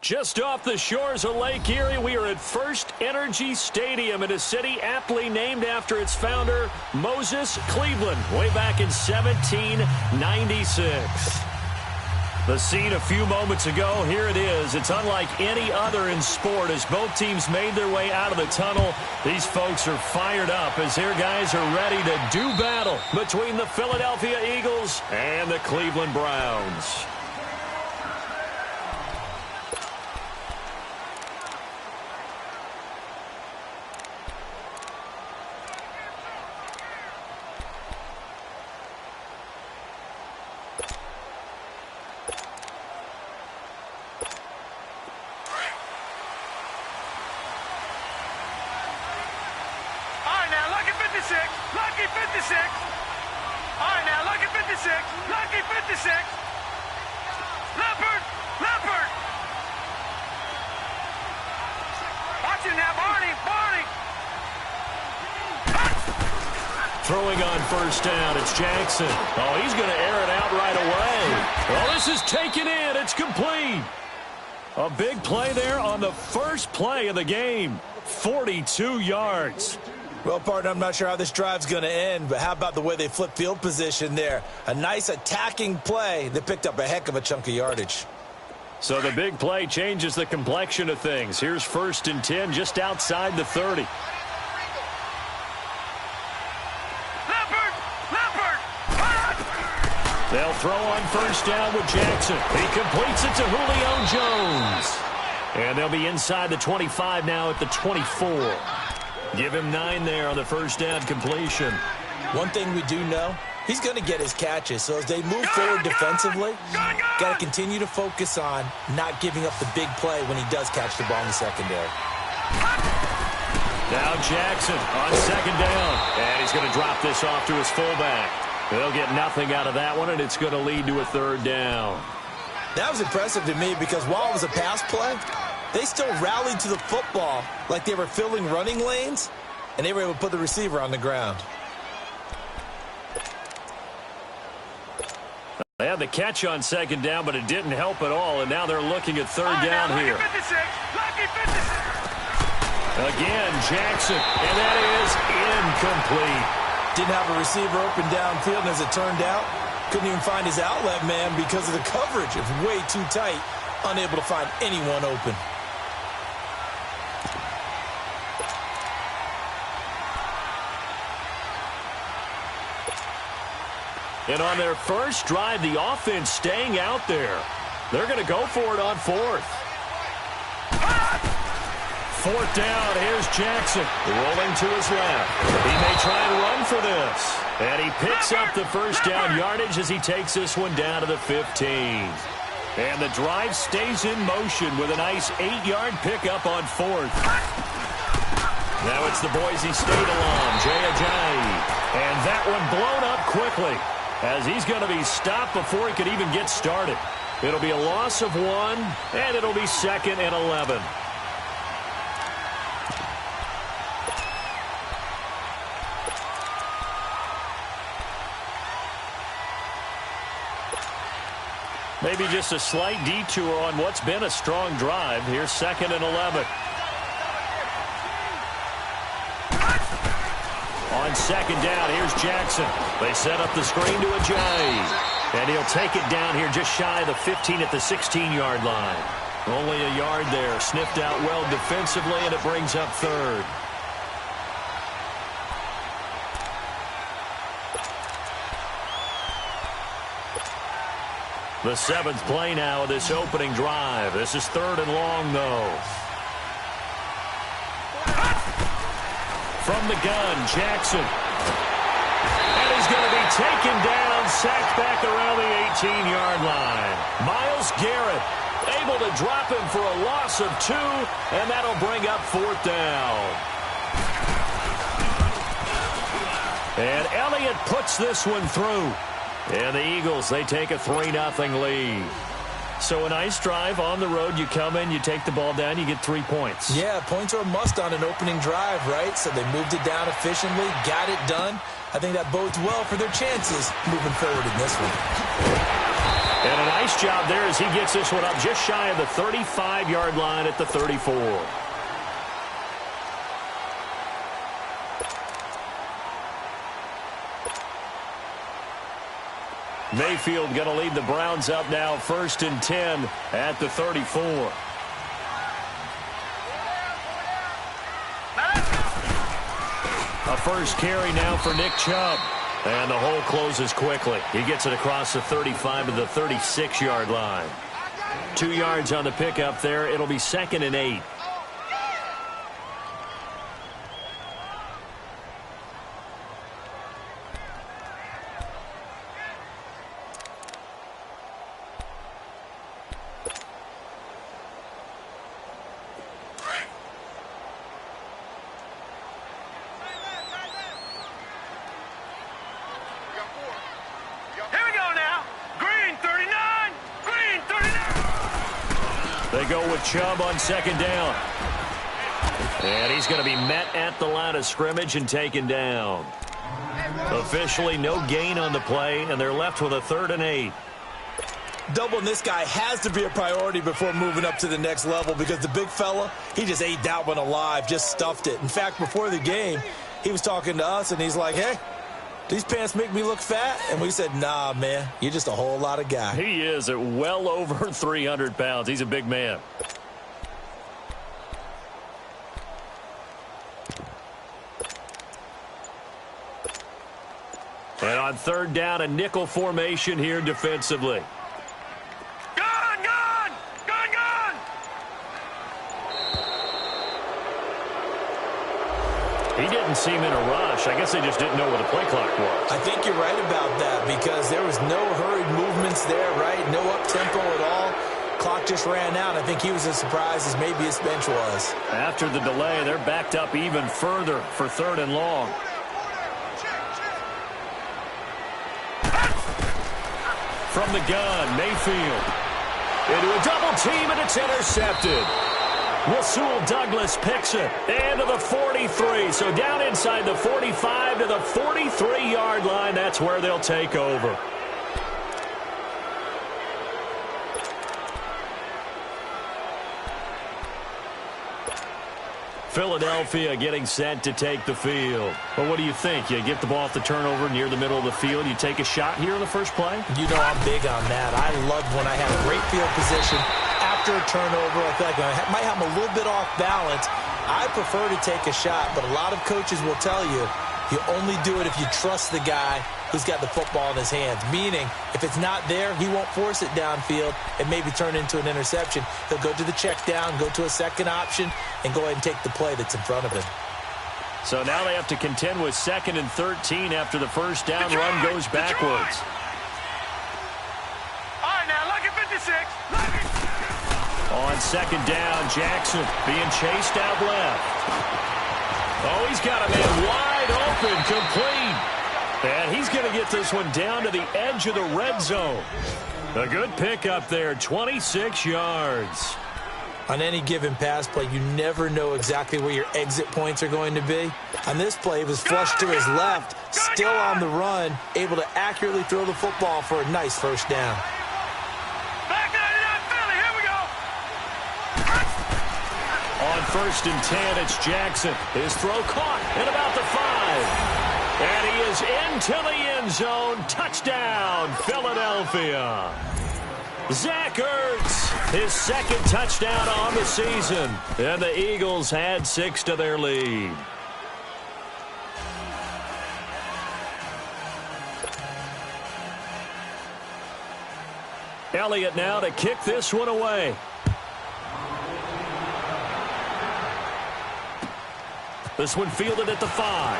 Just off the shores of Lake Erie, we are at FNG Stadium in a city aptly named after its founder, Moses Cleveland, way back in 1796. The scene a few moments ago, here it is. It's unlike any other in sport as both teams made their way out of the tunnel. These folks are fired up as their guys are ready to do battle between the Philadelphia Eagles and the Cleveland Browns. Lucky 56. All right, now, lucky 56. Lucky 56. Leopard. Watch it now, Barney. Throwing on first down, it's Jackson. Oh, he's going to air it out right away. Oh, this is taken in. It's complete. A big play there on the first play of the game. 42 yards. Well, partner, I'm not sure how this drive's going to end, but how about the way they flip field position there? A nice attacking play that picked up a heck of a chunk of yardage. So the big play changes the complexion of things. Here's 1st and 10 just outside the 30. They'll throw on first down with Jackson. He completes it to Julio Jones. And they'll be inside the 25 now at the 24. Give him 9 there on the first down completion. One thing we do know, he's going to get his catches. So as they move forward defensively, got to continue to focus on not giving up the big play when he does catch the ball in the secondary. Now Jackson on second down. And he's going to drop this off to his fullback. They'll get nothing out of that one, and it's going to lead to a 3rd down. That was impressive to me because while it was a pass play, they still rallied to the football like they were filling running lanes, and they were able to put the receiver on the ground. They had the catch on second down, but it didn't help at all, and now they're looking at 3rd down here. Lucky 56. Again, Jackson, and that is incomplete. Didn't have a receiver open downfield, and as it turned out, couldn't even find his outlet man because of the coverage. It was way too tight, unable to find anyone open. And on their first drive, the offense staying out there. They're going to go for it on 4th. 4th down, here's Jackson. Rolling to his left. He may try and run for this. And he picks up the first down yardage as he takes this one down to the 15. And the drive stays in motion with a nice 8-yard pickup on 4th. Now it's the Boise State alum, Jay Ajayi. And that one blown up quickly as he's going to be stopped before he could even get started. It'll be a loss of 1, and it'll be 2nd and 11. Maybe just a slight detour on what's been a strong drive. Here's 2nd and 11. On second down, here's Jackson. They set up the screen to Ajayi. And he'll take it down here just shy of the 15 at the 16-yard line. Only a yard there. Sniffed out well defensively, and it brings up 3rd. The 7th play now of this opening drive. This is 3rd and long, though. From the gun, Jackson. And he's going to be taken down, sacked back around the 18-yard line. Myles Garrett able to drop him for a loss of 2, and that'll bring up 4th down. And Elliott puts this one through. And the Eagles, they take a 3-0 lead. So a nice drive on the road. You come in, you take the ball down, you get 3 points. Yeah, points are a must on an opening drive, right? So they moved it down efficiently, got it done. I think that bodes well for their chances moving forward in this one. And a nice job there as he gets this one up just shy of the 35-yard line at the 34. Mayfield going to lead the Browns up now 1st and 10 at the 34. A first carry now for Nick Chubb. And the hole closes quickly. He gets it across the 35 to the 36-yard line. 2 yards on the pickup there. It'll be 2nd and 8. They go with Chubb on 2nd down. And he's going to be met at the line of scrimmage and taken down. Officially no gain on the play, and they're left with a 3rd and 8. Doubling this guy has to be a priority before moving up to the next level because the big fella, he just ate that one alive, just stuffed it. In fact, before the game, he was talking to us, and he's like, hey, these pants make me look fat? And we said, nah, man, you're just a whole lot of guy. He is at well over 300 pounds. He's a big man. And on 3rd down, a nickel formation here defensively. He didn't seem in a rush. I guess they just didn't know where the play clock was. I think you're right about that because there was no hurried movements there, right? No up-tempo at all. Clock just ran out. I think he was as surprised as maybe his bench was. After the delay, they're backed up even further for 3rd and long. From the gun, Mayfield. Into a double team, and it's intercepted. Rasul Douglas picks it into the 43. So down inside the 45 to the 43-yard line. That's where they'll take over. Philadelphia getting set to take the field. Well, what do you think? You get the ball off the turnover near the middle of the field. You take a shot here in the first play? You know I'm big on that. I loved when I had a great field position. After a turnover, I feel like I might have a little bit off balance. I prefer to take a shot, but a lot of coaches will tell you, you only do it if you trust the guy who's got the football in his hands. Meaning, if it's not there, he won't force it downfield and maybe turn into an interception. He'll go to the check down, go to a second option, and go ahead and take the play that's in front of him. So now they have to contend with 2nd and 13 after the first down run goes backwards. All right, now, look at 56. On 2nd down, Jackson being chased out left. Oh, he's got a man wide open, complete. And he's going to get this one down to the edge of the red zone. A good pickup there, 26 yards. On any given pass play, you never know exactly where your exit points are going to be. On this play, he was flushed to his left, still on the run, able to accurately throw the football for a nice first down. On 1st and 10, it's Jackson. His throw caught at about the 5. And he is into the end zone. Touchdown, Philadelphia. Zach Ertz, his 2nd touchdown on the season. And the Eagles add 6 to their lead. Elliott now to kick this one away. This one fielded at the 5.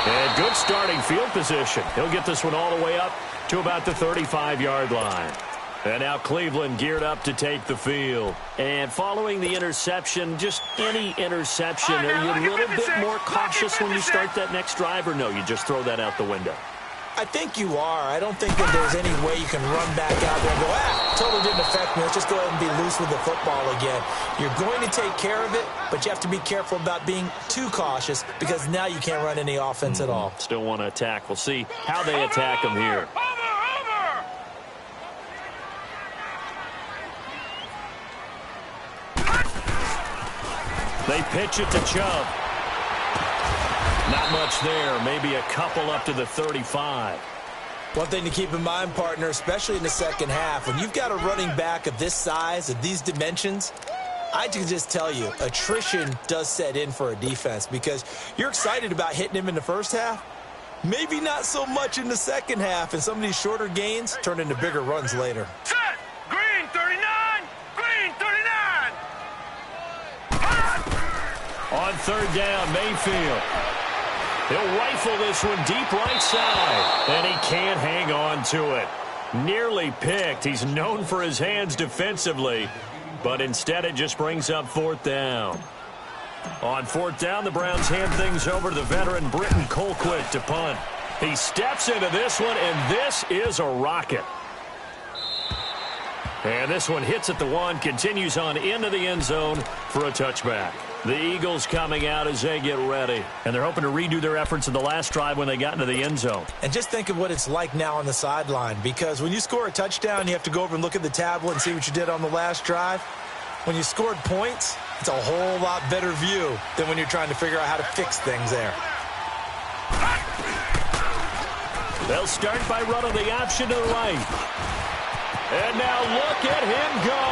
And good starting field position. He'll get this one all the way up to about the 35-yard line. And now Cleveland geared up to take the field. And following the interception, just any interception, are you a little bit more cautious when you start that next drive, or no, you just throw that out the window? I think you are. I don't think that there's any way you can run back out there and go, totally didn't affect me. Let's just go ahead and be loose with the football again. You're going to take care of it, but you have to be careful about being too cautious because now you can't run any offense at all. Still want to attack. We'll see how they attack them here. They pitch it to Chubb. Not much there. Maybe a couple up to the 35. One thing to keep in mind, partner, especially in the second half, when you've got a running back of this size, of these dimensions, I can just tell you, attrition does set in for a defense because you're excited about hitting him in the first half. Maybe not so much in the second half, and some of these shorter gains turn into bigger runs later. Set! Green 39! Green 39! On third down, Mayfield. He'll rifle this one deep right side, and he can't hang on to it. Nearly picked. He's known for his hands defensively, but instead it just brings up fourth down. On fourth down, the Browns hand things over to the veteran Britton Colquitt to punt. He steps into this one, and this is a rocket. And this one hits at the one, continues on into the end zone for a touchback. The Eagles coming out as they get ready. And they're hoping to redo their efforts in the last drive when they got into the end zone. And just think of what it's like now on the sideline, because when you score a touchdown, you have to go over and look at the tablet and see what you did on the last drive. When you scored points, it's a whole lot better view than when you're trying to figure out how to fix things there. They'll start by running the option to the right. And now look at him go.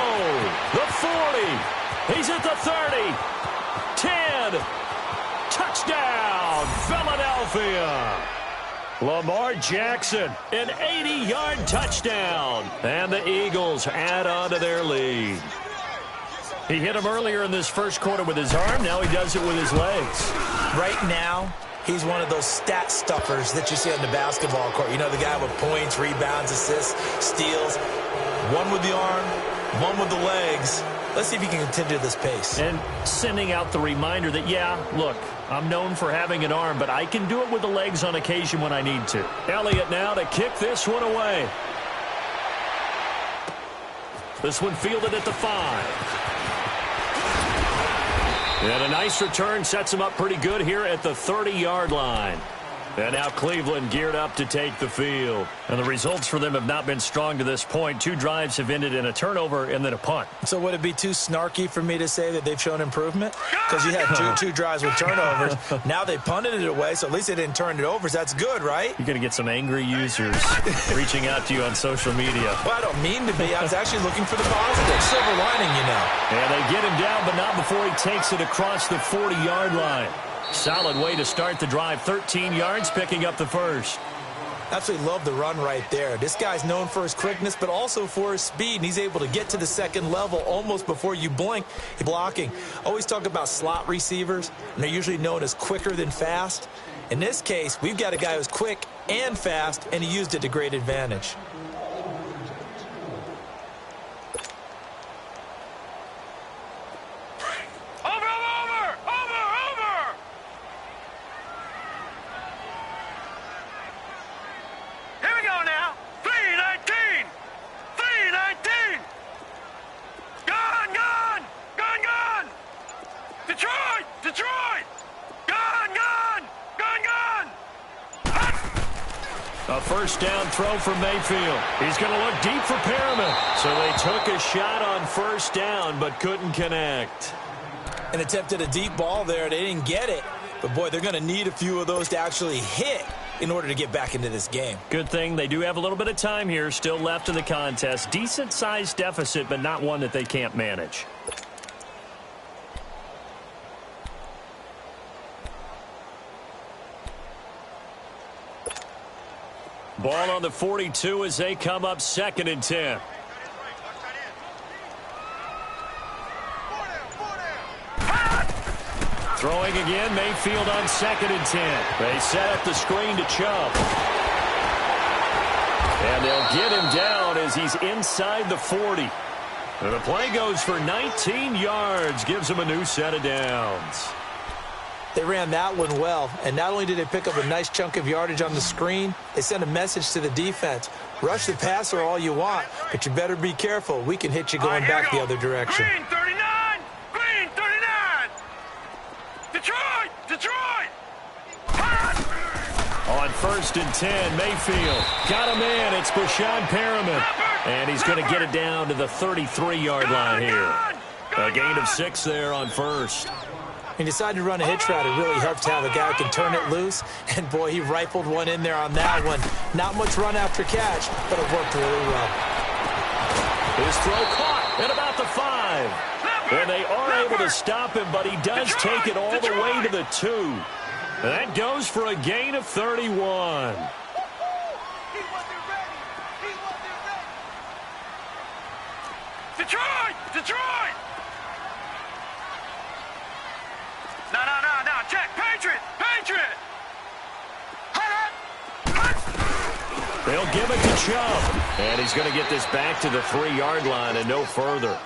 The 40. He's at the 30. 10. Touchdown, Philadelphia. Lamar Jackson, an 80-yard touchdown. And the Eagles add on to their lead. He hit him earlier in this first quarter with his arm. Now he does it with his legs. Right now, he's one of those stat stuffers that you see on the basketball court. You know, the guy with points, rebounds, assists, steals. One with the arm, one with the legs. Let's see if he can continue this pace. And sending out the reminder that, yeah, look, I'm known for having an arm, but I can do it with the legs on occasion when I need to. Elliott now to kick this one away. This one fielded at the 5. And a nice return sets him up pretty good here at the 30-yard line. And now Cleveland geared up to take the field. And the results for them have not been strong to this point. 2 drives have ended in a turnover and then a punt. So would it be too snarky for me to say that they've shown improvement? Because you had two drives with turnovers. Now they punted it away, so at least they didn't turn it over. So that's good, right? You're going to get some angry users reaching out to you on social media. Well, I don't mean to be. I was actually looking for the positive. Silver lining, you know. And they get him down, but not before he takes it across the 40-yard line. Solid way to start the drive. 13 yards, picking up the first. Absolutely love the run right there. This guy's known for his quickness, but also for his speed, and he's able to get to the second level almost before you blink. Blocking. Always talk about slot receivers, and they're usually known as quicker than fast. In this case, we've got a guy who's quick and fast, and he used it to great advantage. A first down throw for Mayfield. He's going to look deep for Perriman. So they took a shot on first down but couldn't connect. And attempted a deep ball there. They didn't get it. But, boy, they're going to need a few of those to actually hit in order to get back into this game. Good thing they do have a little bit of time here still left in the contest. Decent-sized deficit, but not one that they can't manage. Ball on the 42 as they come up 2nd and 10. Throwing again, Mayfield on 2nd and 10. They set up the screen to Chubb. And they'll get him down as he's inside the 40. And the play goes for 19 yards, gives him a new set of downs. They ran that one well, and not only did they pick up a nice chunk of yardage on the screen, they sent a message to the defense. Rush the passer all you want, but you better be careful. We can hit you going back the other direction. Green 39! Green 39! Detroit! Detroit! On 1st and 10, Mayfield got a man. It's Brashad Perriman. And he's going to get it down to the 33-yard line here. A gain of 6 there on first. He decided to run a hitch route. It really helps to have a guy who can turn it loose. And, boy, he rifled one in there on that one. Not much run after catch, but it worked really well. His throw caught at about the 5. And they are able to stop him, but he does take it all the way to the 2. That goes for a gain of 31. Detroit! Detroit! No. Check. Patriot! They'll give it to Chubb. And he's going to get this back to the 3-yard line and no further.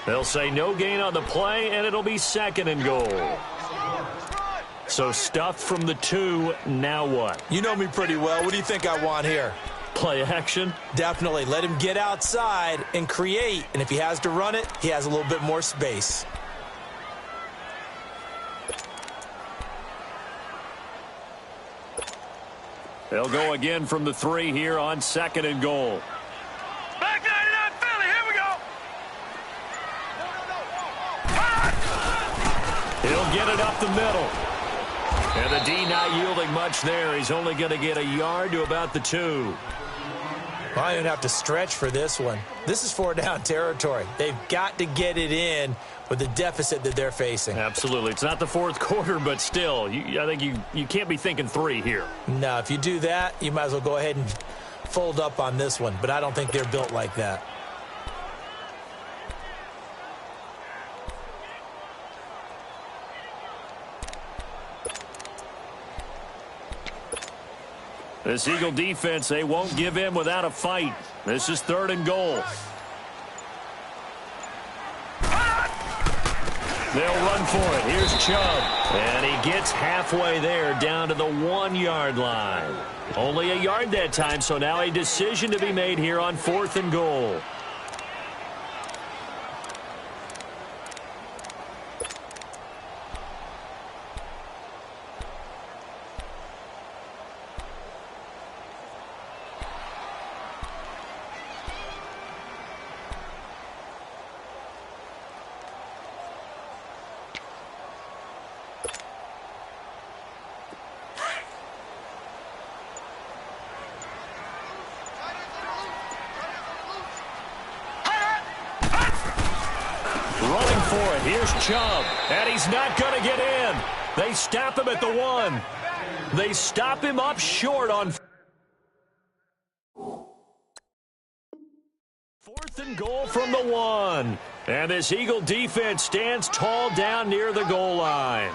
They'll say no gain on the play, and it'll be 2nd and goal. So stuffed from the 2, now what? You know me pretty well. What do you think I want here? Play action? Definitely. Let him get outside and create. And if he has to run it, he has a little bit more space. They'll go again from the 3 here on 2nd and goal. Back 99 Philly, here we go. He'll get it up the middle. And the D not yielding much there. He's only going to get a yard to about the 2. Well, I don't have to stretch for this one. This is 4-down territory. They've got to get it in with the deficit that they're facing. Absolutely. It's not the 4th quarter, but still, I think you can't be thinking 3 here. No, if you do that, you might as well go ahead and fold up on this one. But I don't think they're built like that. This Eagle defense, they won't give in without a fight. This is 3rd and goal. They'll run for it. Here's Chubb. And he gets halfway there down to the 1-yard line. Only a yard that time, so now a decision to be made here on 4th and goal. Running for it. Here's Chubb. And he's not going to get in. They stop him at the 1. They stop him up short on 4th and goal from the 1. And this Eagle defense stands tall down near the goal line.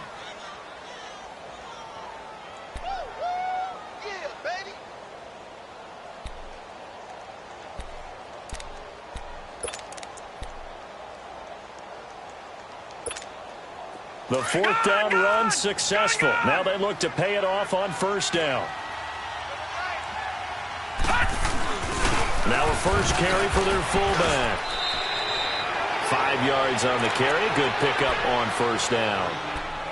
The 4th down run successful. Now they look to pay it off on 1st down. Now a first carry for their fullback. 5 yards on the carry. Good pickup on 1st down.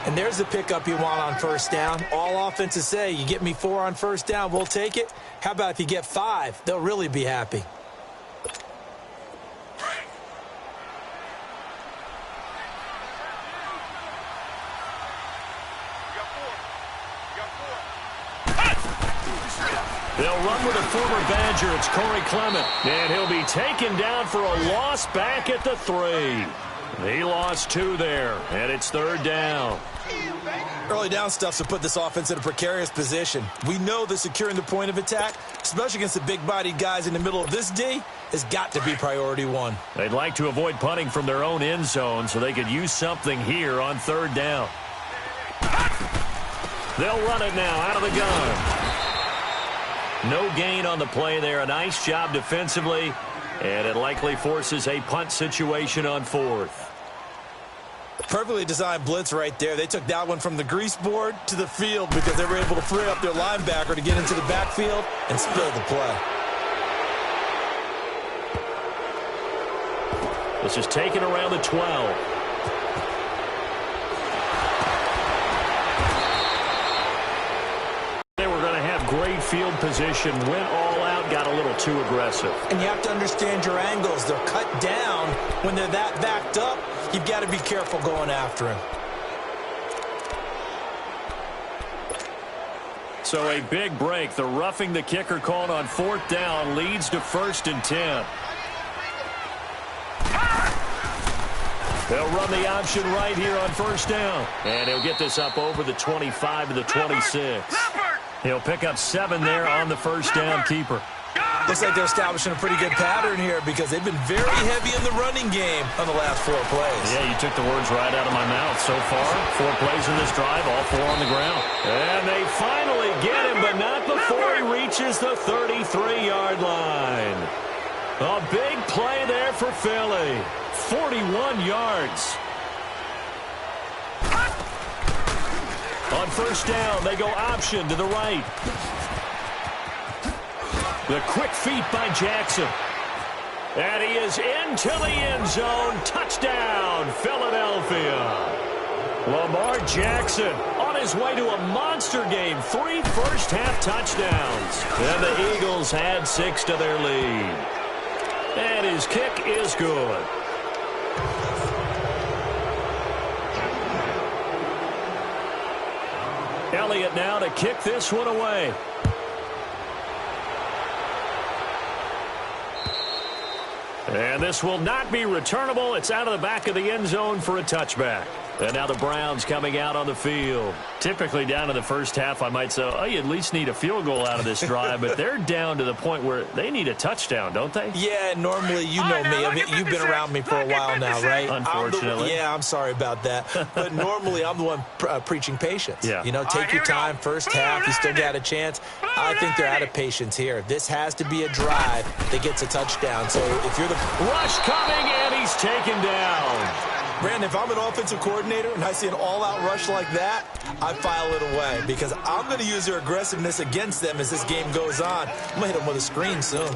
And there's the pickup you want on 1st down. All offenses say, you get me 4 on 1st down, we'll take it. How about if you get 5? They'll really be happy. They'll run with a former Badger. It's Corey Clement. And he'll be taken down for a loss back at the 3. He lost 2 there. And it's 3rd down. Early down stuff to put this offense in a precarious position. We know that securing the point of attack, especially against the big-bodied guys in the middle of this D, has got to be priority 1. They'd like to avoid punting from their own end zone so they could use something here on 3rd down. They'll run it now out of the gun. No gain on the play there. A nice job defensively, and it likely forces a punt situation on 4th. Perfectly designed blitz right there. They took that one from the grease board to the field because they were able to free up their linebacker to get into the backfield and spill the play. This is taken around the 12. They were going to have great field position, went all out, got a little too aggressive. And you have to understand your angles. They're cut down when they're that backed up. You've got to be careful going after him. So a big break. The roughing the kicker called on 4th down leads to 1st and 10. They'll run the option right here on 1st down. And he'll get this up over the 25 to the 26. He'll pick up 7 there on the 1st down keeper. Looks like they're establishing a pretty good pattern here because they've been very heavy in the running game on the last 4 plays. Yeah, you took the words right out of my mouth. So far, 4 plays in this drive, all 4 on the ground. And they finally get him, but not before he reaches the 33-yard line. A big play there for Philly. 41 yards. On 1st down, they go option to the right. The quick feet by Jackson. And he is into the end zone. Touchdown, Philadelphia. Lamar Jackson on his way to a monster game. 3 first-half touchdowns. And the Eagles add 6 to their lead. And his kick is good. Elliott now to kick this one away. And this will not be returnable. It's out of the back of the end zone for a touchback. And now the Browns coming out on the field. Typically down in the first half, I might say, oh, you at least need a field goal out of this drive. But they're down to the point where they need a touchdown, don't they? Yeah, normally, you know me. I mean, you've been around me for a while now, right? Unfortunately. I'm sorry about that. But normally, I'm the one preaching patience. Yeah. You know, take your time. First half, you still got a chance. I think they're out of patience here. This has to be a drive that gets a touchdown. So if you're the rush coming, and he's taken down. Brandon, if I'm an offensive coordinator and I see an all-out rush like that, I file it away because I'm going to use their aggressiveness against them as this game goes on. I'm going to hit them with a screen soon.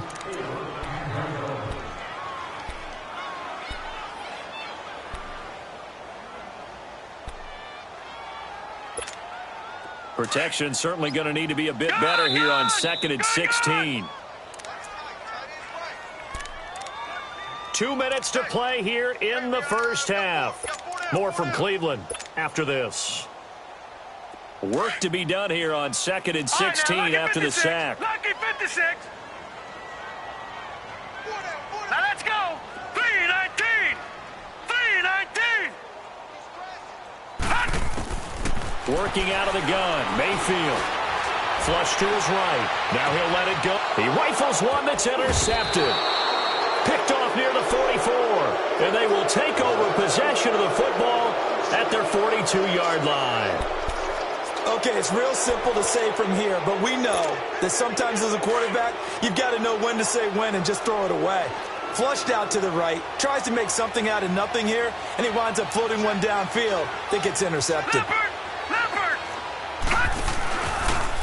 Protection certainly going to need to be a bit better here on 2nd and 16. 2 minutes to play here in the first half. More from Cleveland after this. Work to be done here on 2nd and 16 after the sack. Lucky 56. Now let's go. 3-19. 3-19. Working out of the gun. Mayfield. Flush to his right. Now he'll let it go. He rifles one that's intercepted. Picked off near the 44. And they will take over possession of the football at their 42-yard line. Okay, it's real simple to say from here, but we know that sometimes as a quarterback, you've got to know when to say when and just throw it away. Flushed out to the right, tries to make something out of nothing here, and he winds up floating one downfield that gets intercepted.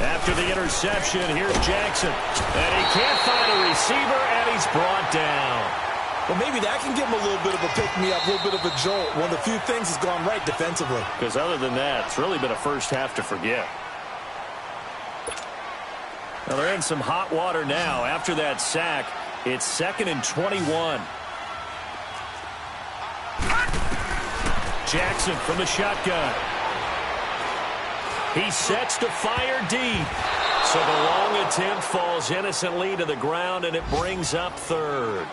After the interception, here's Jackson. And he can't find a receiver, and he's brought down. Well, maybe that can give him a little bit of a pick-me-up, a little bit of a jolt. One of the few things has gone right defensively. Because other than that, it's really been a first half to forget. Now they're in some hot water now. After that sack, it's 2nd and 21. Jackson from the shotgun. He sets to fire deep. So the long attempt falls innocently to the ground, and it brings up 3rd.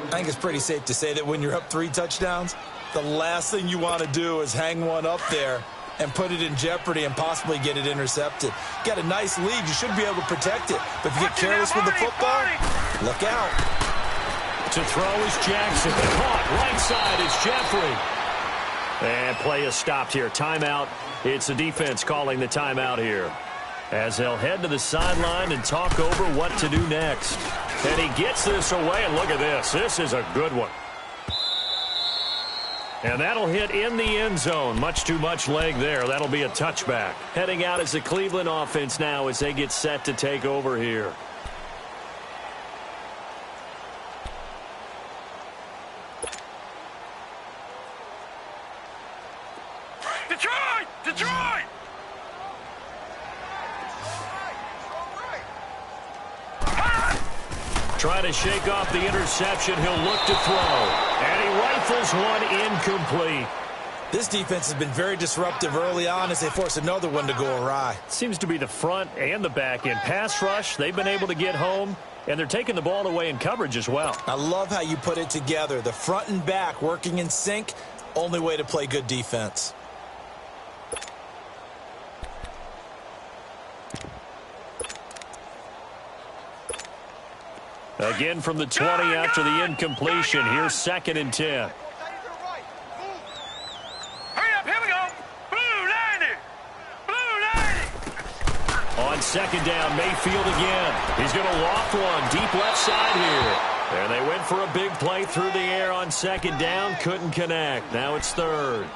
I think it's pretty safe to say that when you're up 3 touchdowns, the last thing you want to do is hang one up there and put it in jeopardy and possibly get it intercepted. Got a nice lead. You should be able to protect it. But if you get careless with the football, look out. To throw is Jackson. Caught right side is Jeffrey. And play is stopped here. Timeout. It's the defense calling the timeout here, as they'll head to the sideline and talk over what to do next. And he gets this away, and look at this. This is a good one. And that'll hit in the end zone. Much too much leg there. That'll be a touchback. Heading out as the Cleveland offense now as they get set to take over here. Detroit! Detroit! Trying to shake off the interception. He'll look to throw. And he rifles one incomplete. This defense has been very disruptive early on as they force another one to go awry. Seems to be the front and the back end. Pass rush, they've been able to get home, and they're taking the ball away in coverage as well. I love how you put it together. The front and back working in sync, only way to play good defense. Again from the 20 after the incompletion. Here's 2nd and 10. Hurry up, here we go. Blue 90. Blue 90. On 2nd down, Mayfield again. He's going to loft one deep left side here. And they went for a big play through the air on 2nd down. Couldn't connect. Now it's 3rd.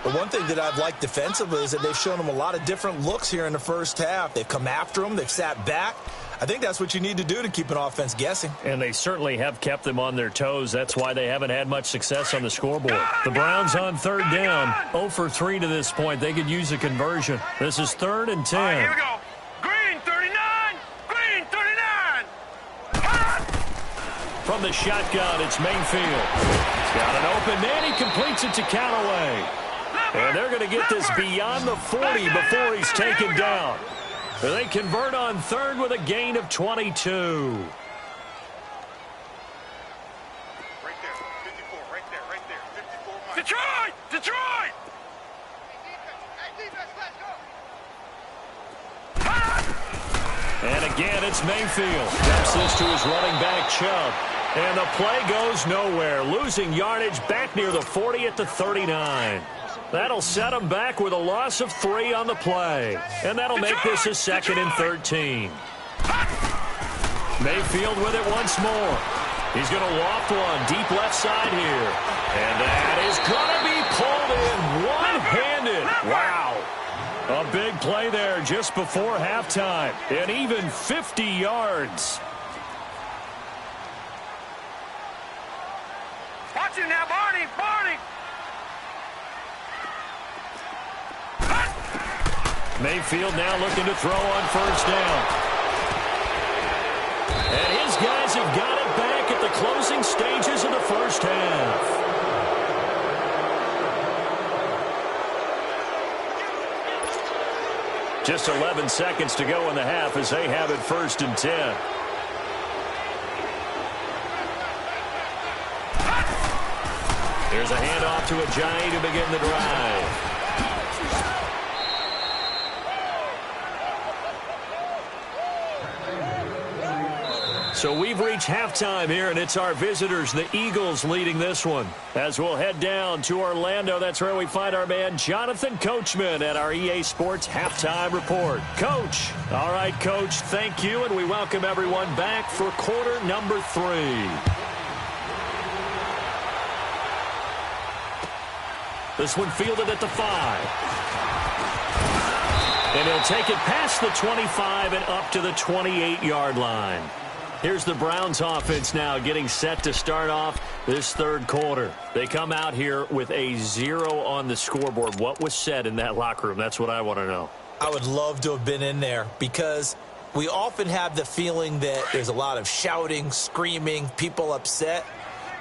But one thing that I've liked defensively is that they've shown them a lot of different looks here in the first half. They've come after them. They've sat back. I think that's what you need to do to keep an offense guessing. And they certainly have kept them on their toes. That's why they haven't had much success on the scoreboard. The Browns on 3rd down. 0 for 3 to this point. They could use a conversion. This is 3rd and 10. All right, here we go. Green 39. Green 39. From the shotgun, it's Mayfield. He's got an open man. He completes it to Callaway. And they're going to get this beyond the 40 before he's taken down. They convert on 3rd with a gain of 22. Right there, 54, right there, 54. Detroit! Detroit! And again, it's Mayfield. Dumps this to his running back, Chubb. And the play goes nowhere. Losing yardage back near the 40 at the 39. That'll set them back with a loss of 3 on the play. And that'll make this a 2nd and 13. Mayfield with it once more. He's going to loft one deep left side here. And that is going to be pulled in one-handed. Wow. A big play there just before halftime. And even 50 yards. Watch him now, Barney! Barney! Mayfield now looking to throw on 1st down. And his guys have got it back at the closing stages of the first half. Just 11 seconds to go in the half as they have it 1st and 10. There's a handoff to Ajayi to begin the drive. So we've reached halftime here, and it's our visitors, the Eagles, leading this one. As we'll head down to Orlando, that's where we find our man Jonathan Coachman at our EA Sports Halftime Report. Coach. All right, Coach, thank you, and we welcome everyone back for quarter number 3. This one fielded at the 5. And he'll take it past the 25 and up to the 28-yard line. Here's the Browns offense now getting set to start off this 3rd quarter. They come out here with a 0 on the scoreboard. What was said in that locker room? That's what I want to know. I would love to have been in there because we often have the feeling that there's a lot of shouting, screaming, people upset.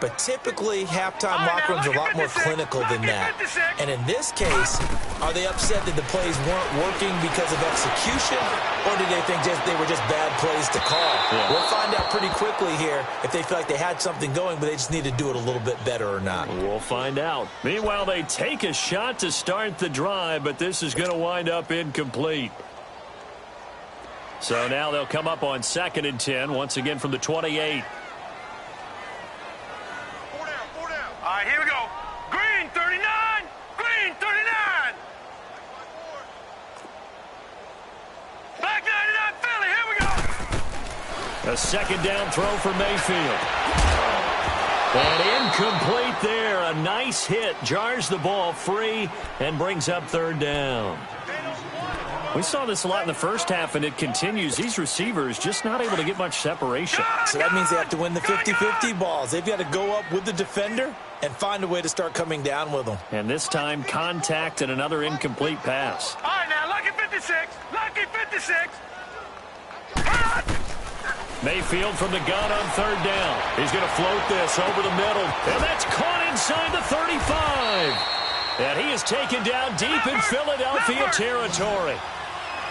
But typically, halftime locker rooms are a lot more clinical than that. And in this case, are they upset that the plays weren't working because of execution? Or do they think they were just bad plays to call? Yeah. We'll find out pretty quickly here if they feel like they had something going, but they just need to do it a little bit better or not. We'll find out. Meanwhile, they take a shot to start the drive, but this is going to wind up incomplete. So now they'll come up on 2nd and 10, once again from the 28. All right, here we go. Green 39. Green 39. Black 99 Philly. Here we go. A 2nd down throw for Mayfield. And incomplete there. A nice hit. Jars the ball free and brings up 3rd down. We saw this a lot in the first half, and it continues. These receivers just not able to get much separation. So that means they have to win the 50-50 balls. They've got to go up with the defender and find a way to start coming down with them. And this time, contact and another incomplete pass. All right, now, lucky 56. Lucky 56. Mayfield from the gun on 3rd down. He's going to float this over the middle, and that's caught inside the 35. And he is taken down deep in Philadelphia territory.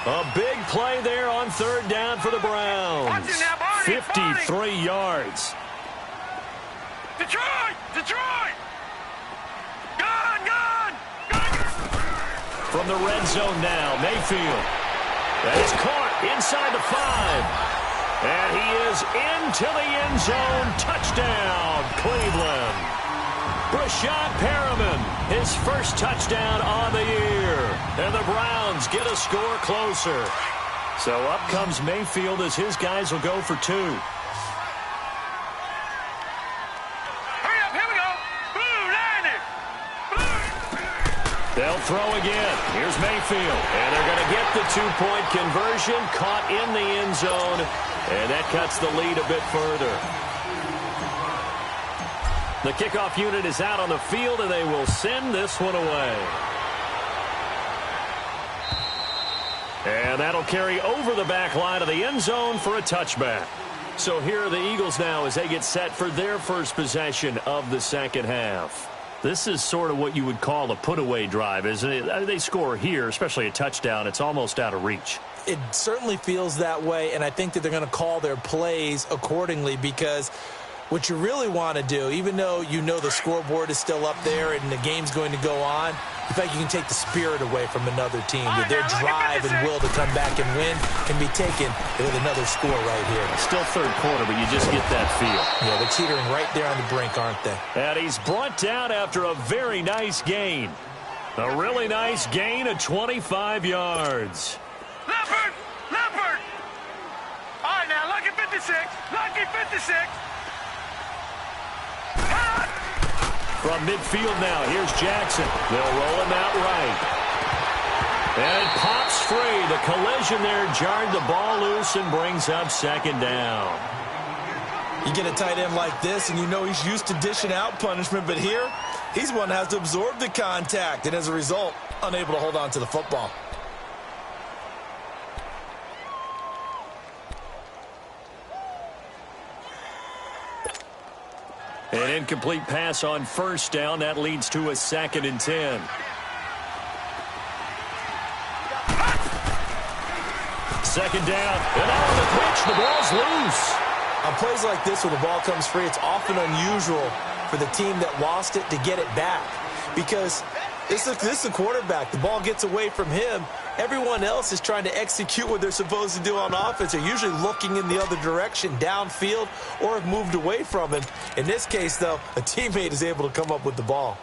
A big play there on third down for the Browns. 53 yards. Detroit! Detroit! Gun! From the red zone now, Mayfield. That is caught inside the 5. And he is into the end zone. Touchdown, Cleveland. Brashad Perriman, his first touchdown on the year. And the Browns get a score closer. So up comes Mayfield as his guys will go for 2. Hurry up, here we go. Blue, line it. They'll throw again. Here's Mayfield. And they're going to get the 2-point conversion. Caught in the end zone. And that cuts the lead a bit further. The kickoff unit is out on the field, and they will send this one away. And that'll carry over the back line of the end zone for a touchback. So here are the Eagles now as they get set for their first possession of the second half. This is sort of what you would call a put-away drive, isn't it? They score here, especially a touchdown. It's almost out of reach. It certainly feels that way, and I think that they're going to call their plays accordingly because what you really want to do, even though you know the scoreboard is still up there and the game's going to go on, you feel like you can take the spirit away from another team. That their drive and will to come back and win can be taken with another score right here. Still third quarter, but you just get that feel. Yeah, they're teetering right there on the brink, aren't they? And he's brought down after a very nice gain. A really nice gain of 25 yards. Leopard! All right, now, lucky 56. Lucky 56. From midfield now, here's Jackson. They'll roll him out right. And it pops free. The collision there jarred the ball loose and brings up second down. You get a tight end like this, and you know he's used to dishing out punishment, but here, he's one that has to absorb the contact, and as a result, unable to hold on to the football. An incomplete pass on first down. That leads to a 2nd and 10. Second down. And out on the pitch, the ball's loose. On plays like this where the ball comes free, it's often unusual for the team that lost it to get it back. Because this is a quarterback. The ball gets away from him. Everyone else is trying to execute what they're supposed to do on offense. They're usually looking in the other direction, downfield, or have moved away from him. In this case, though, a teammate is able to come up with the ball.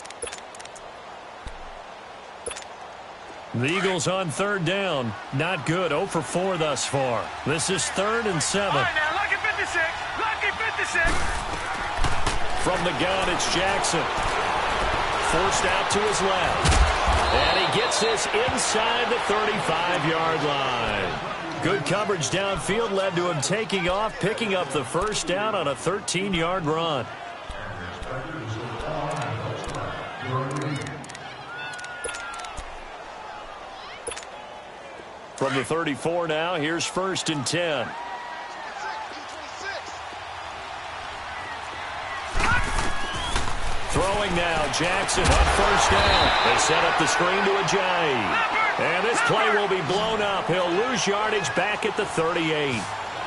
The Eagles on third down. Not good. 0 for 4 thus far. This is 3rd and 7. All right, now, lucky 56. Lucky 56. From the gun, it's Jackson. Forced out to his left. And he gets this inside the 35-yard line. Good coverage downfield led to him taking off, picking up the first down on a 13-yard run. From the 34 now, here's 1st and 10. Throwing now, Jackson on first down. They set up the screen to Ajayi. And this play will be blown up. He'll lose yardage back at the 38.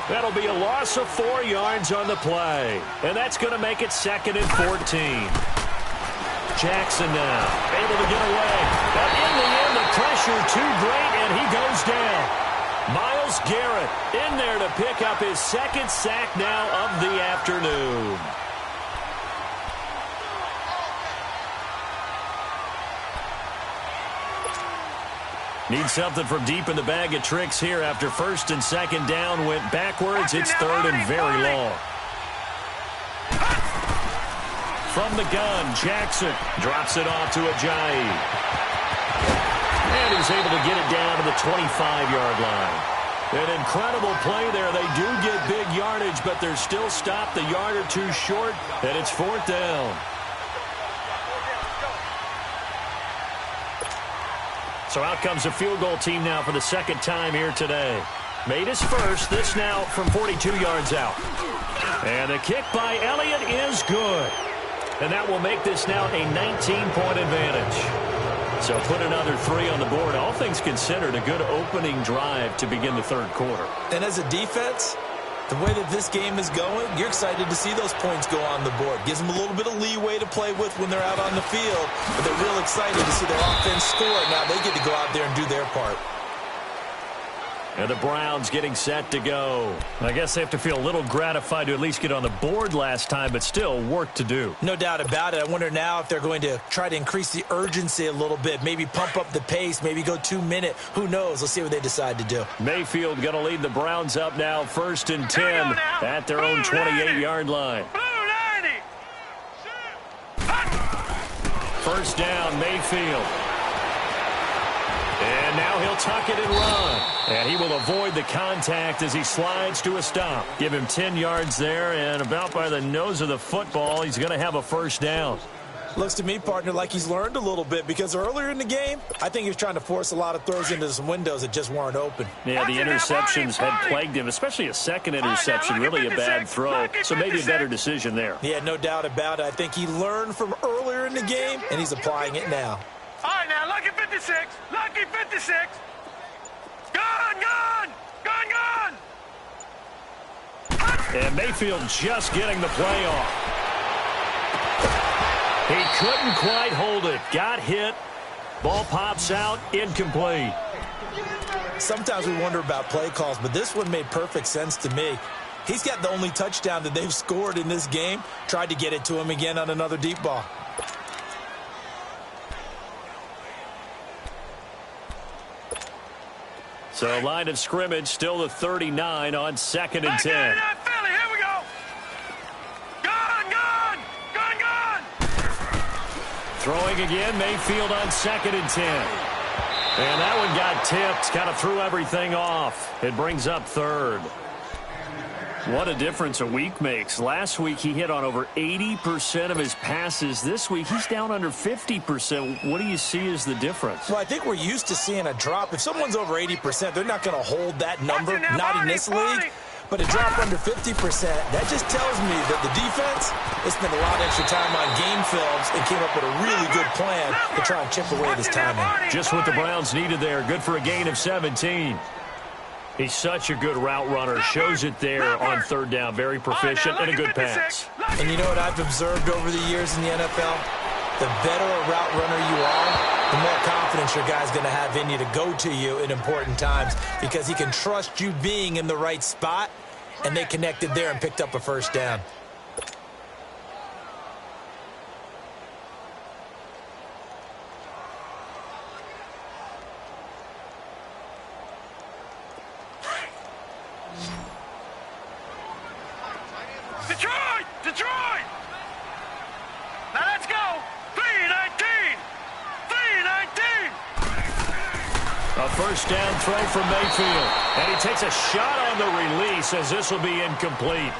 That'll be a loss of 4 yards on the play. And that's going to make it 2nd and 14. Jackson now, able to get away. But in the end, the pressure too great, and he goes down. Myles Garrett in there to pick up his 2nd sack now of the afternoon. Need something from deep in the bag of tricks here after 1st and 2nd down went backwards. It's 3rd and very long. From the gun, Jackson drops it off to Ajayi. And he's able to get it down to the 25-yard line. An incredible play there. They do get big yardage, but they're still stopped a yard or two short, and it's 4th down. So out comes a field goal team now for the 2nd time here today. Made his first, this now from 42 yards out. And the kick by Elliott is good. And that will make this now a 19-point advantage. So put another 3 on the board. All things considered, a good opening drive to begin the third quarter. And as a defense, the way that this game is going, you're excited to see those points go on the board. Gives them a little bit of leeway to play with when they're out on the field. But they're real excited to see their offense score. Now they get to go out there and do their part. And the Browns getting set to go. I guess they have to feel a little gratified to at least get on the board last time, but still work to do. No doubt about it. I wonder now if they're going to try to increase the urgency a little bit, maybe pump up the pace, maybe go 2-minute. Who knows? Let's see what they decide to do. Mayfield going to lead the Browns up now, 1st and 10 at their own 28-yard line. First down, Mayfield. And now he'll tuck it and run. And he will avoid the contact as he slides to a stop. Give him 10 yards there, and about by the nose of the football, he's going to have a first down. Looks to me, partner, like he's learned a little bit, because earlier in the game, I think he was trying to force a lot of throws into some windows that just weren't open. Yeah, the interceptions had plagued him, especially a second interception, really a bad throw. So maybe a better decision there. Yeah, no doubt about it. I think he learned from earlier in the game, and he's applying it now. All right, now, lucky 56. Lucky 56. Gone, gone. Gone, gone. And Mayfield just getting the play off. He couldn't quite hold it. Got hit. Ball pops out. Incomplete. Sometimes we wonder about play calls, but this one made perfect sense to me. He's got the only touchdown that they've scored in this game. Tried to get it to him again on another deep ball. So line of scrimmage still the 39 on 2nd and 10. Here we go. Gone, gone. Gone, gone. Throwing again, Mayfield on 2nd and 10. And that one got tipped, kind of threw everything off. It brings up 3rd. What a difference a week makes. Last week he hit on over 80% of his passes. This week he's down under 50%. What do you see as the difference? Well, I think we're used to seeing a drop. If someone's over 80%, they're not going to hold that number, not in this league. But a drop under 50%, that just tells me that the defense has spent a lot of extra time on game films and came up with a really good plan to try and chip away this timing. Just what the Browns needed there. Good for a gain of 17. He's such a good route runner. Shows it there on 3rd down. Very proficient and a good pass. And you know what I've observed over the years in the NFL? The better a route runner you are, the more confidence your guy's going to have in you to go to you in important times, because he can trust you being in the right spot, and they connected there and picked up a first down. Detroit! Detroit! Now let's go! 3-19! 3-19! A first down throw from Mayfield. And he takes a shot on the release as this will be incomplete.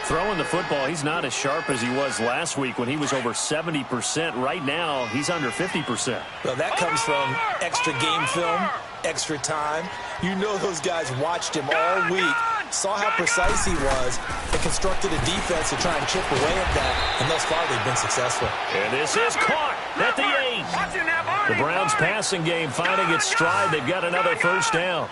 Throwing the football, he's not as sharp as he was last week when he was over 70%. Right now, he's under 50%. Well, that comes from extra game film, extra time. You know those guys watched him all week, saw how precise he was, and constructed a defense to try and chip away at that, and thus far they've been successful. And this is caught at the 8. The Browns passing game finding its stride. They've got another first down.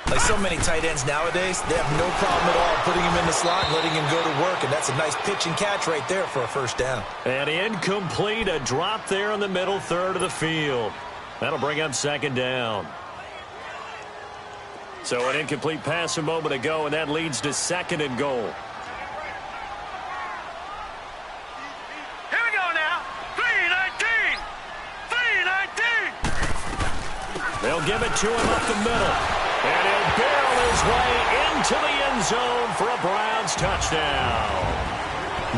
Like so many tight ends nowadays, they have no problem at all putting him in the slot and letting him go to work, and that's a nice pitch and catch right there for a first down. And incomplete, a drop there in the middle third of the field. That'll bring up 2nd down. So an incomplete pass a moment ago, and that leads to 2nd and goal. Here we go now. 3-19! 3-19! They'll give it to him up the middle. And he'll barrel his way into the end zone for a Browns touchdown.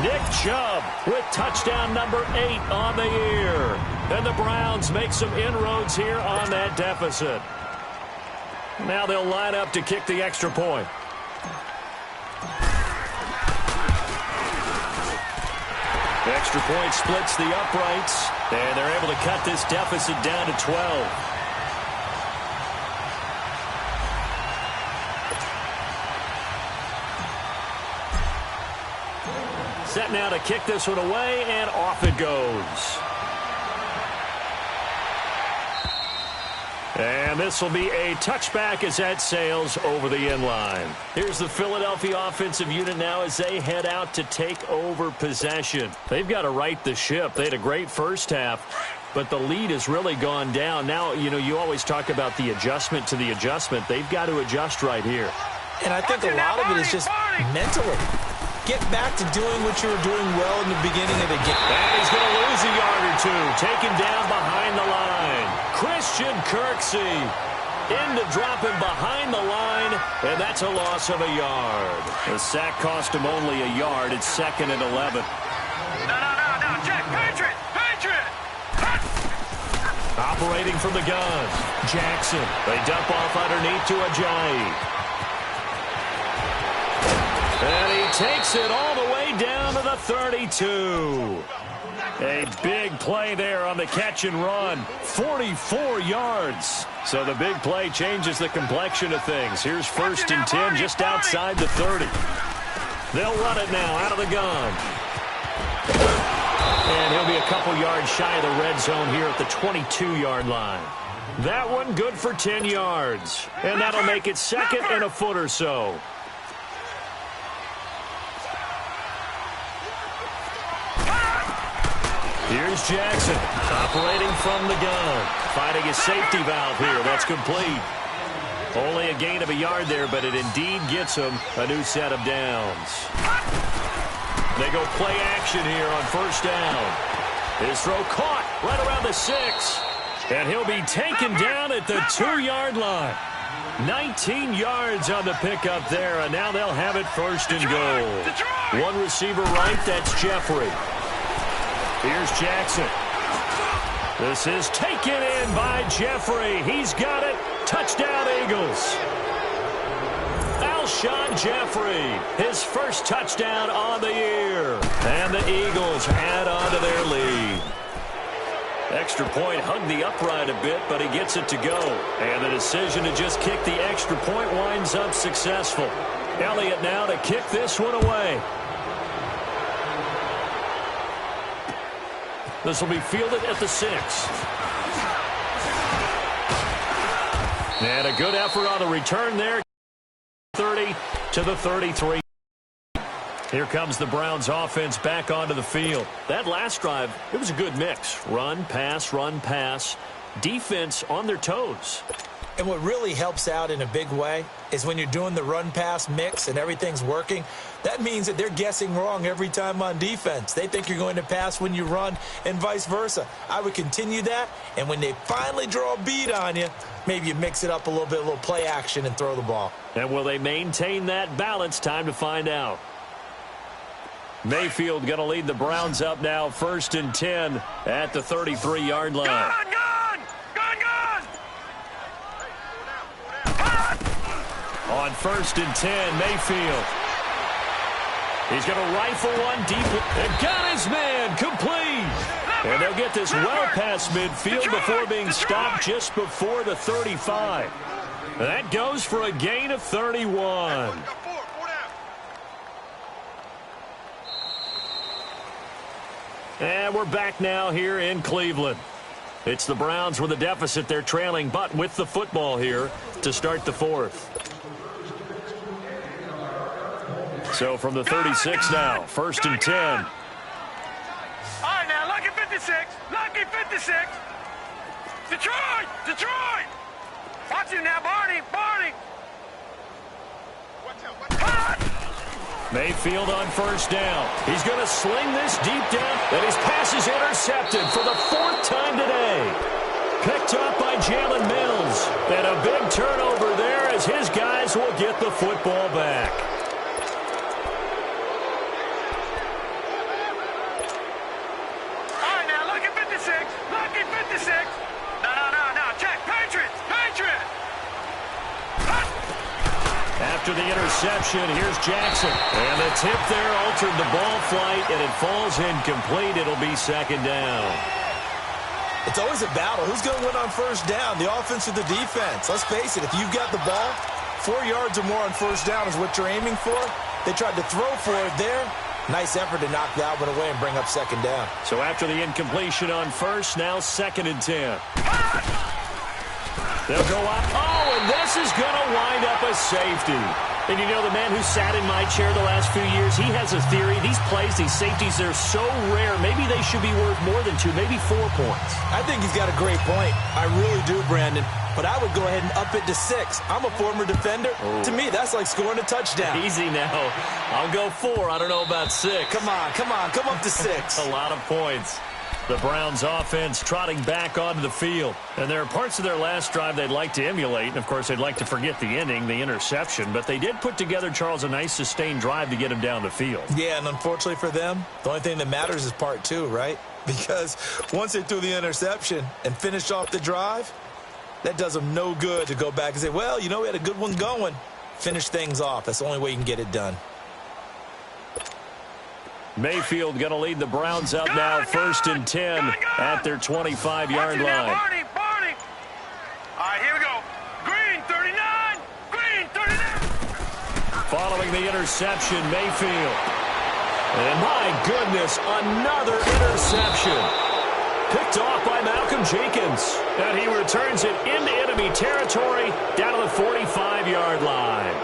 Nick Chubb with touchdown number 8 on the year. And the Browns make some inroads here on that deficit. Now they'll line up to kick the extra point. The extra point splits the uprights, and they're able to cut this deficit down to 12. Set now to kick this one away, and off it goes. And this will be a touchback as that sails over the end line. Here's the Philadelphia offensive unit now as they head out to take over possession. They've got to right the ship. They had a great first half, but the lead has really gone down. Now, you always talk about the adjustment to the adjustment. They've got to adjust right here. And I think a lot of it is just mentally. Get back to doing what you were doing well in the beginning of the game. And he's going to lose a yard or two. Taken down behind the line. Christian Kirksey into dropping behind the line, and that's a loss of a yard. The sack cost him only a yard. It's 2nd and 11. No, Jack, Patriot! Operating from the gun, Jackson. They dump off underneath to Ajayi. And he takes it all the way down to the 32. A big play there on the catch and run. 44 yards. So the big play changes the complexion of things. Here's 1st and 10 just outside the 30. They'll run it now out of the gun. And he'll be a couple yards shy of the red zone here at the 22-yard line. That one good for 10 yards. And that'll make it 2nd and a foot or so. Here's Jackson, operating from the gun. Finding his safety valve here. That's complete. Only a gain of a yard there, but it indeed gets him a new set of downs. They go play action here on 1st down. His throw caught right around the 6. And he'll be taken down at the 2-yard line. 19 yards on the pickup there, and now they'll have it 1st and goal. One receiver right, that's Jeffrey. Here's Jackson. This is taken in by Jeffrey. He's got it. Touchdown, Eagles. Alshon Jeffrey, his first touchdown on the year. And the Eagles add on to their lead. Extra point hugged the upright a bit, but he gets it to go. And the decision to just kick the extra point winds up successful. Elliott now to kick this one away. This will be fielded at the 6. And a good effort on the return there. 30 to the 33. Here comes the Browns offense back onto the field. That last drive, it was a good mix. Run, pass. Defense on their toes. And what really helps out in a big way is when you're doing the run-pass mix and everything's working, that means that they're guessing wrong every time on defense. They think you're going to pass when you run and vice versa. I would continue that, and when they finally draw a bead on you, maybe you mix it up a little bit, a little play action, and throw the ball. And will they maintain that balance? Time to find out. Mayfield going to lead the Browns up now, 1st and 10 at the 33-yard line. Gun! On 1st and 10, Mayfield. He's going to rifle one deep. And got his man complete. And they'll get this well past midfield before being stopped just before the 35. That goes for a gain of 31. And we're back now here in Cleveland. It's the Browns with a deficit. They're trailing, but with the football here to start the 4th. So from the 36 now, 1st and 10. All right, now, lucky 56. Lucky 56. Detroit! Watch him now, Barney. Mayfield on 1st down. He's going to sling this deep down, and his pass is intercepted for the 4th time today. Picked up by Jalen Mills. And a big turnover there as his guys will get the football back. After the interception, here's Jackson. And the tip there altered the ball flight, and it falls incomplete. It'll be 2nd down. It's always a battle. Who's going to win on 1st down, the offense or the defense? Let's face it, if you've got the ball, 4 yards or more on 1st down is what you're aiming for. They tried to throw for it there. Nice effort to knock that one away and bring up 2nd down. So after the incompletion on 1st, now 2nd and 10. They'll go out. Oh, and this is going to wind up a safety. And you know, the man who sat in my chair the last few years, he has a theory. These plays, these safeties, they're so rare. Maybe they should be worth more than 2, maybe 4 points. I think he's got a great point. I really do, Brandon. But I would go ahead and up it to 6. I'm a former defender. Oh. To me, that's like scoring a touchdown. Easy now. I'll go 4. I don't know about 6. Come on. Come up to 6. A lot of points. The Browns offense trotting back onto the field. And there are parts of their last drive they'd like to emulate. And, of course, they'd like to forget the ending, the interception. But they did put together, Charles, a nice sustained drive to get him down the field. Yeah, and unfortunately for them, the only thing that matters is part 2, right? Because once they threw the interception and finished off the drive, that does them no good to go back and say, well, you know, we had a good one going. Finish things off. That's the only way you can get it done. Mayfield going to lead the Browns out now, 1st and 10 at their 25-yard line. Barney. All right, here we go. Green 39. Green 39. Following the interception, Mayfield. And my goodness, another interception. Picked off by Malcolm Jenkins. And he returns it into enemy territory down to the 45-yard line.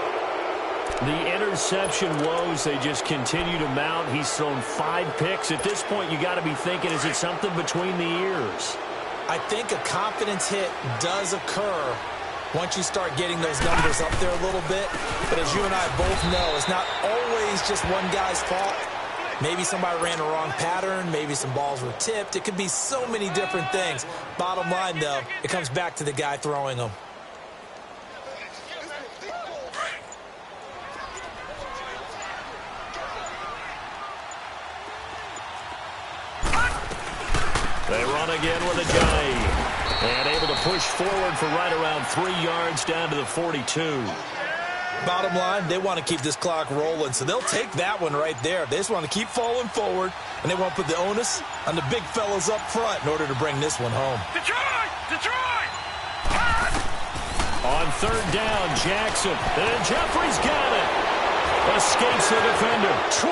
The interception woes, they just continue to mount. He's thrown 5 picks. At this point, you got to be thinking, is it something between the ears? I think a confidence hit does occur once you start getting those numbers up there a little bit. But as you and I both know, it's not always just one guy's fault. Maybe somebody ran a wrong pattern. Maybe some balls were tipped. It could be so many different things. Bottom line, though, it comes back to the guy throwing them. They run again with a Johnny. And able to push forward for right around 3 yards down to the 42. Bottom line, they want to keep this clock rolling, so they'll take that one right there. They just want to keep falling forward, and they want to put the onus on the big fellas up front in order to bring this one home. Detroit! On 3rd down, Jackson. And Jeffrey's got it. Escapes the defender. 20.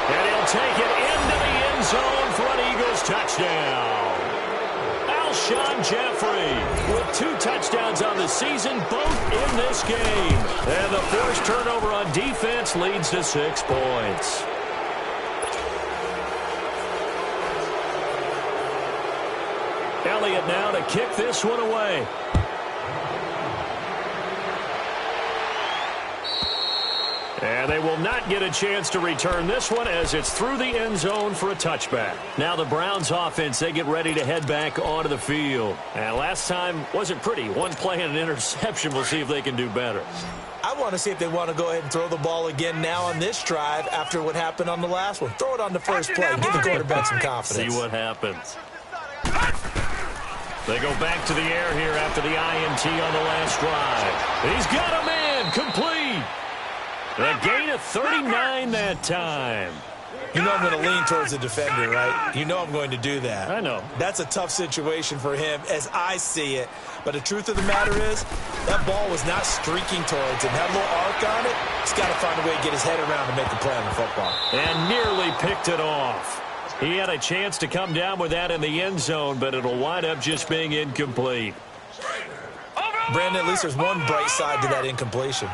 And he'll take it into the end zone for an Eagles touchdown. Alshon Jeffrey with 2 touchdowns on the season, both in this game. And the forced turnover on defense leads to 6 points. Elliott now to kick this one away. And they will not get a chance to return this one as it's through the end zone for a touchback. Now the Browns offense, they get ready to head back onto the field. And last time wasn't pretty. 1 play and an interception. We'll see if they can do better. I want to see if they want to go ahead and throw the ball again now on this drive after what happened on the last one. Throw it on the first play. Give the quarterback some confidence. See what happens. They go back to the air here after the INT on the last drive. He's got a man complete. A gain of 39 that time. You know I'm going to lean towards the defender, right? You know I'm going to do that. I know. That's a tough situation for him as I see it. But the truth of the matter is, that ball was not streaking towards him. Had a little arc on it. He's got to find a way to get his head around to make the play on the football. And nearly picked it off. He had a chance to come down with that in the end zone, but it'll wind up just being incomplete. Brandon, at least there's one bright side to that incompletion.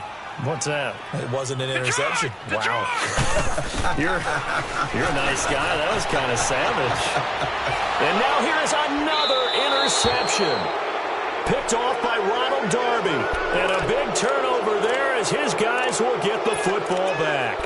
What's that? It wasn't an interception. Wow. You're a nice guy. That was kind of savage. And now here's another interception. Picked off by Ronald Darby. And a big turnover there as his guys will get the football back.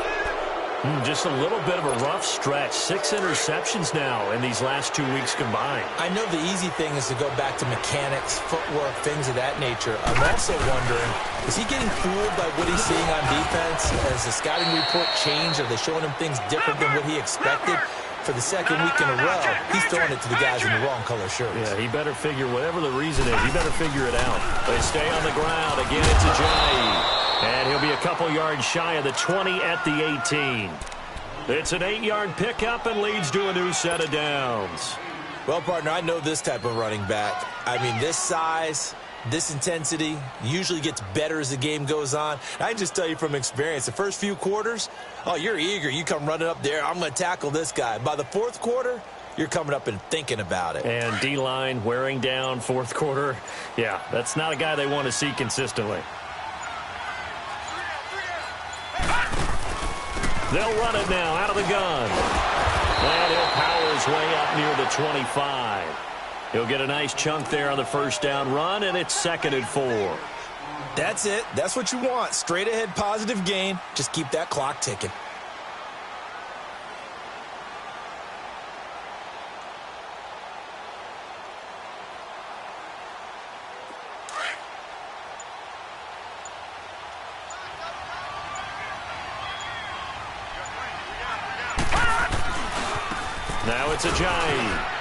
Just a little bit of a rough stretch. 6 interceptions now in these last 2 weeks combined. I know the easy thing is to go back to mechanics, footwork, things of that nature. I'm also wondering, is he getting fooled by what he's seeing on defense? Has the scouting report changed? Are they showing him things different than what he expected? For the 2nd week in a row, he's throwing it to the guys in the wrong color shirts. Yeah, he better figure, whatever the reason is, he better figure it out. They stay on the ground. Again, it's Ajayi. And he'll be a couple yards shy of the 20 at the 18. It's an 8-yard pickup and leads to a new set of downs. Well, partner, I know this type of running back. I mean, this size, this intensity usually gets better as the game goes on. I can just tell you from experience, the first few quarters, oh, you're eager. You come running up there. I'm going to tackle this guy. By the 4th quarter, you're coming up and thinking about it. And D-line wearing down fourth quarter. Yeah, that's not a guy they want to see consistently. They'll run it now out of the gun. And he'll power his way up near the 25. He'll get a nice chunk there on the first down run, and it's 2nd and 4. That's it. That's what you want. Straight ahead positive gain. Just keep that clock ticking. Now it's Ajayi.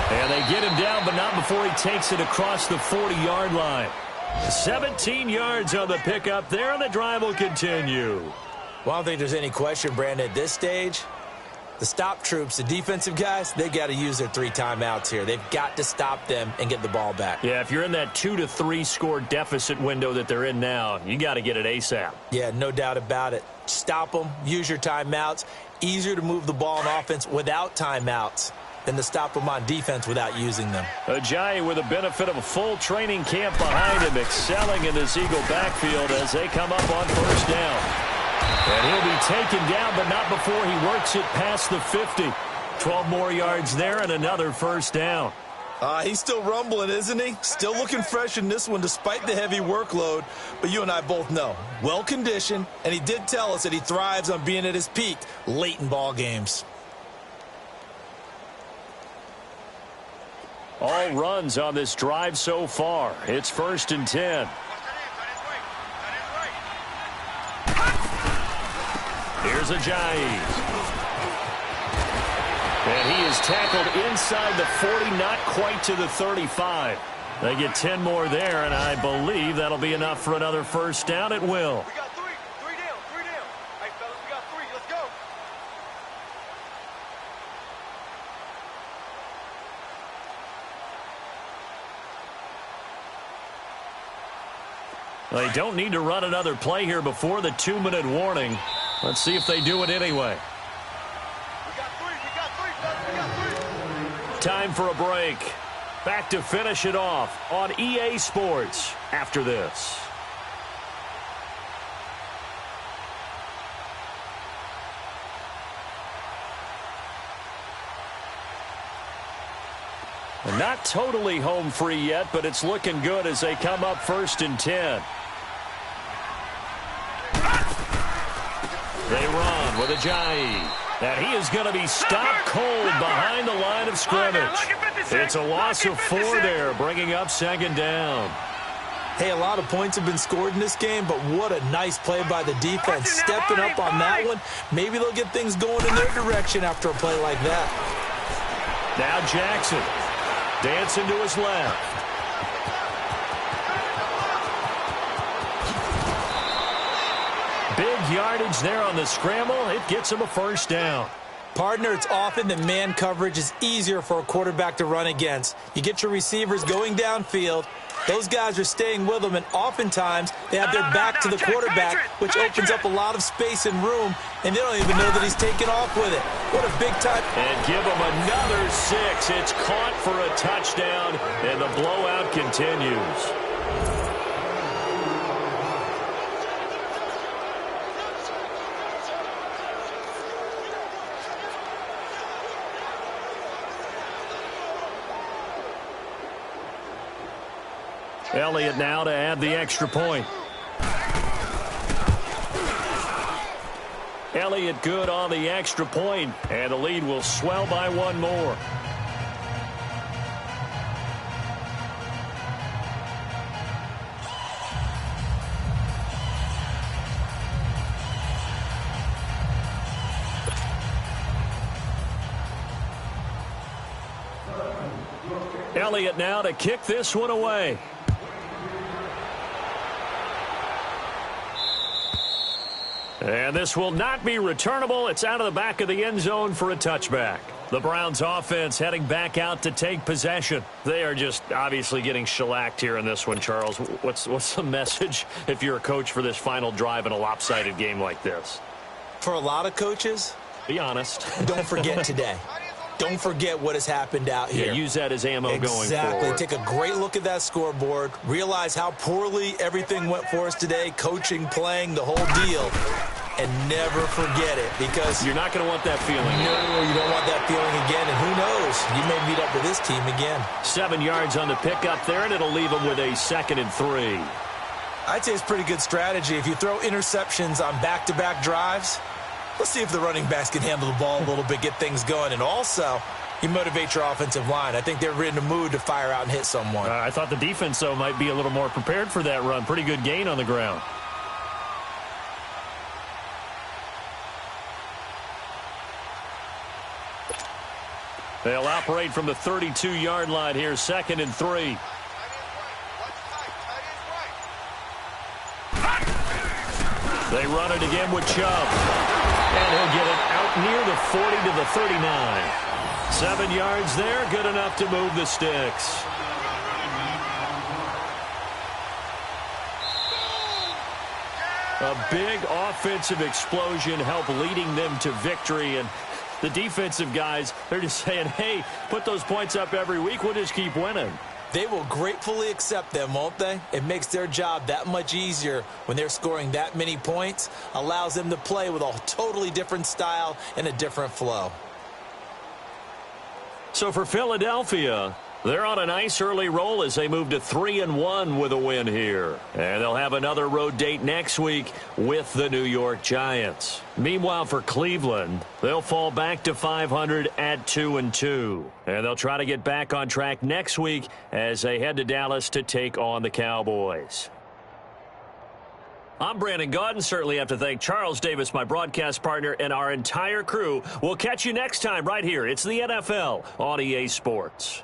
And they get him down, but not before he takes it across the 40-yard line. 17 yards on the pickup there, and the drive will continue. Well, I don't think there's any question, Brandon, at this stage. The stop troops, the defensive guys, they got to use their 3 timeouts here. They've got to stop them and get the ball back. Yeah, if you're in that 2 to 3 score deficit window that they're in now, you got to get it ASAP. Yeah, no doubt about it. Stop them, use your timeouts. Easier to move the ball on offense without timeouts than to stop them on defense without using them. Ajayi with the benefit of a full training camp behind him, excelling in this Eagle backfield as they come up on first down. And he'll be taken down, but not before he works it past the 50. 12 more yards there and another first down. He's still rumbling, isn't he? Still looking fresh in this one despite the heavy workload. But you and I both know, well-conditioned, and he did tell us that he thrives on being at his peak late in ball games. All runs on this drive so far. It's 1st and 10. Here's Ajayi. And he is tackled inside the 40, not quite to the 35. They get 10 more there, and I believe that'll be enough for another first down. It will. We got 3. 3 down. 3 down. Hey, fellas, we got 3. Let's go. They don't need to run another play here before the 2-minute warning. Let's see if they do it anyway. We got 3. We got 3, fellas. We got 3. Time for a break. Back to finish it off on EA Sports after this. Not totally home free yet, but it's looking good as they come up 1st and 10. They run with Ajayi. And he is going to be stopped cold behind the line of scrimmage. It's a loss of 4 there, bringing up 2nd down. Hey, a lot of points have been scored in this game, but what a nice play by the defense. Stepping up on that one. Maybe they'll get things going in their direction after a play like that. Now Jackson dancing to his left. Big yardage there on the scramble. It gets him a first down. Partner, it's often that man coverage is easier for a quarterback to run against. You get your receivers going downfield. Those guys are staying with them, and oftentimes they have their back to the quarterback, which opens up a lot of space and room, and they don't even know that he's taking off with it. What a big time. And give him another 6. It's caught for a touchdown, and the blowout continues. Elliott now to add the extra point. Elliott good on the extra point, and the lead will swell by 1 more. Elliott now to kick this one away. And this will not be returnable. It's out of the back of the end zone for a touchback. The Browns offense heading back out to take possession. They are just obviously getting shellacked here in this one, Charles. What's the message if you're a coach for this final drive in a lopsided game like this? For a lot of coaches, Be honest. Don't forget today. Don't forget what has happened out here. Yeah, use that as ammo going forward. Exactly. Take a great look at that scoreboard. Realize how poorly everything went for us today. Coaching, playing, the whole deal. And never forget it, because you're not going to want that feeling. No, you don't want that feeling again. And who knows? You may meet up with this team again. 7 yards on the pickup there, and it'll leave them with a 2nd and 3. I'd say it's pretty good strategy. If you throw interceptions on back-to-back drives, let's see if the running backs can handle the ball a little bit, get things going. And also, you motivate your offensive line. I think they're in the mood to fire out and hit someone. I thought the defense, though, might be a little more prepared for that run. Pretty good gain on the ground. They'll operate from the 32-yard line here, 2nd and 3. They run it again with Chubb. And he'll get it out near the 40 to the 39. 7 yards there, good enough to move the sticks. A big offensive explosion helped leading them to victory. And the defensive guys, they're just saying, hey, put those points up every week. We'll just keep winning. They will gratefully accept them, won't they? It makes their job that much easier when they're scoring that many points. Allows them to play with a totally different style and a different flow. So for Philadelphia, they're on a nice early roll as they move to 3-1 with a win here. And they'll have another road date next week with the New York Giants. Meanwhile, for Cleveland, they'll fall back to 500 at 2-2. And they'll try to get back on track next week as they head to Dallas to take on the Cowboys. I'm Brandon Gaudin. Certainly have to thank Charles Davis, my broadcast partner, and our entire crew. We'll catch you next time right here. It's the NFL on EA Sports.